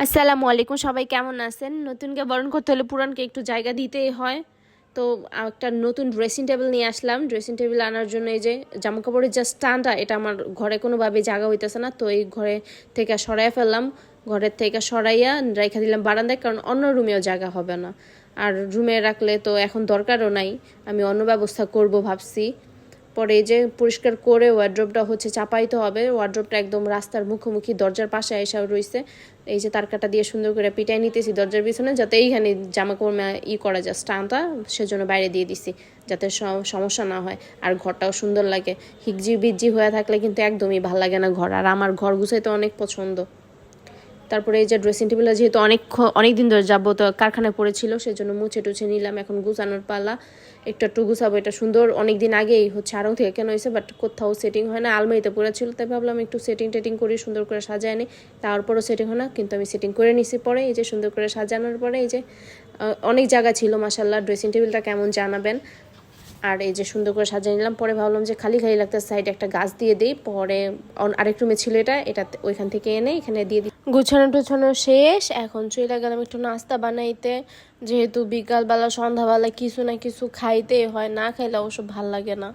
আসসালামু আলাইকুম, সবাই কেমন আছেন? নতুনকে বরণ করতে হলে পুরানকে একটু জায়গা দিতেই হয়। তো একটা নতুন ড্রেসিং টেবিল নিয়ে আসলাম। ড্রেসিং টেবিল আনার জন্য এই যে জামা কাপড়ের যে স্ট্যান্ডটা, এটা আমার ঘরে কোনোভাবে জায়গা হইতেছে না, তো এই ঘরে থেকে সরাইয়া ফেললাম। ঘরের থেকে সরাইয়া রেখে দিলাম বারান্দায়, কারণ অন্য রুমেও জায়গা হবে না। আর রুমে রাখলে তো এখন দরকারও নাই, আমি অন্য ব্যবস্থা করব ভাবছি। পরে এই যে পরিষ্কার করে ওয়ার্ড্রোবটা চাপাইতে হবে। ওয়ার্ড্রোবটা একদম রাস্তার মুখোমুখি দরজার পাশে এসে রয়েছে। এই যে তারকাটা দিয়ে সুন্দর করে পিটাই নিতেছি দরজার পিছনে, যাতে এইখানে জামা কাপড় করা যায় স্টানটা, সেজন্য বাইরে দিয়ে দিছি যাতে সমস্যা না হয় আর ঘরটাও সুন্দর লাগে। হিকজি বিজি হয়ে থাকলে কিন্তু একদমই ভাল লাগে না ঘর, আর আমার ঘর গুছাইতে অনেক পছন্দ। তারপরে এই যে ড্রেসিং টেবিলটা যেহেতু অনেক দিন ধরে যাবো, তো কারখানায় পড়েছিল, সেজন্য মুছে টুছে নিলাম। এখন গুছানোর পালা, একটু গুছাবো। এটা সুন্দর অনেক দিন আগেই আড়ং থেকে কেন হয়েছে, বাট কোথাও সেটিং হয় না, আলমারিতে পড়েছিল, তাই ভাবলাম একটু টেটিং করি, সুন্দর করে সাজায় নিই। তারপরও সেটিং হয় না, কিন্তু আমি সেটিং করে নিছি। পরে এই যে সুন্দর করে সাজানোর পরে এই যে অনেক জায়গা ছিল। মাশাআল্লাহ, ড্রেসিং টেবিলটা কেমন জানাবেন। আর এই যে সুন্দর করে সাজিয়ে নিলাম। পরে ভাবলাম যে খালি লাগতে সাইডে একটা গাছ দিয়ে দিই। পরে আরেক রুমে ছিল এটা ওইখান থেকে এনে এখানে দিয়ে দিই। গুছানো টুছানো শেষ, এখন চলে গেলাম একটু নাস্তা বানাইতে। যেহেতু বিকালবেলা সন্ধ্যাবেলা কিছু না কিছু খাইতে হয়, না খাইলে অবশ্য ভাল লাগে না।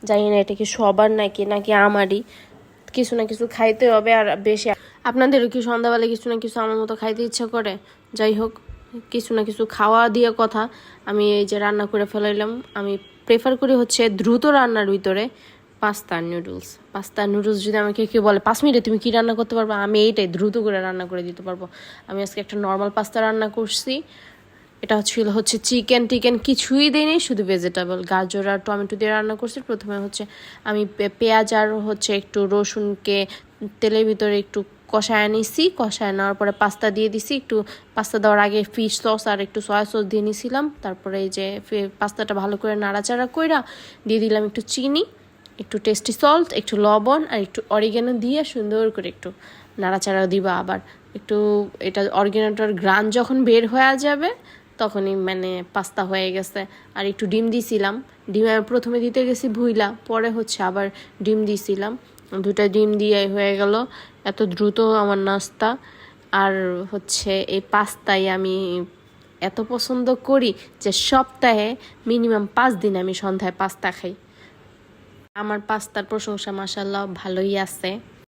জানি না এটা কি সবার নাকি আমারই, কিছু না কিছু খাইতে হবে। আর বেশি আপনাদেরও কি সন্ধ্যাবেলা কিছু না কিছু আমার মতো খাইতে ইচ্ছা করে? যাই হোক, কিছু না কিছু খাওয়া দিয়ে কথা। আমি এই যে রান্না করে ফেলাইলাম। আমি প্রেফার করি দ্রুত রান্নার ভিতরে পাস্তা নুডলস। যদি আমাকে কেউ বলে 5 মিনিটে তুমি কি রান্না করতে পারবো, আমি এইটাই দ্রুত করে রান্না করে দিতে পারবো। আমি আজকে একটা নর্মাল পাস্তা রান্না করছি। এটা চিকেন কিছুই দেয়নি, শুধু ভেজিটেবল, গাজর আর টমেটো দিয়ে রান্না করছি। প্রথমে আমি পেঁয়াজ আর একটু রসুনকে তেলের ভিতরে একটু কষায় নিছি। কষায় নেওয়ার পরে পাস্তা দিয়ে দিছি। পাস্তা দেওয়ার আগে ফিশ সস আর একটু সয়া সস দিয়ে নিছিলাম। তারপরে এই যে পাস্তাটা ভালো করে নাড়াচাড়া কইরা দিয়ে দিলাম একটু চিনি, একটু টেস্টি সল্ট, একটু লবণ আর একটু অরিগ্যানো দিয়ে সুন্দর করে একটু নাড়াচাড়া দিবা। আবার একটু এটা অরিগ্যানোটার গ্রান যখন বের হয়ে যাবে, তখনই পাস্তা হয়ে গেছে। আর একটু ডিম দিছিলাম। ডিম আমি প্রথমে দিতে গেছি ভুইলা, পরে আবার ডিম দিছিলাম। 2টা ডিম দিয়ে হয়ে গেল। এত দ্রুত আমার নাস্তা। আর এই পাস্তাই আমি এত পছন্দ করি যে সপ্তাহে মিনিমাম 5 দিন আমি সন্ধ্যায় পাস্তা খাই। আমার পাস্তার প্রশংসা মাশাআল্লাহ ভালোই আছে।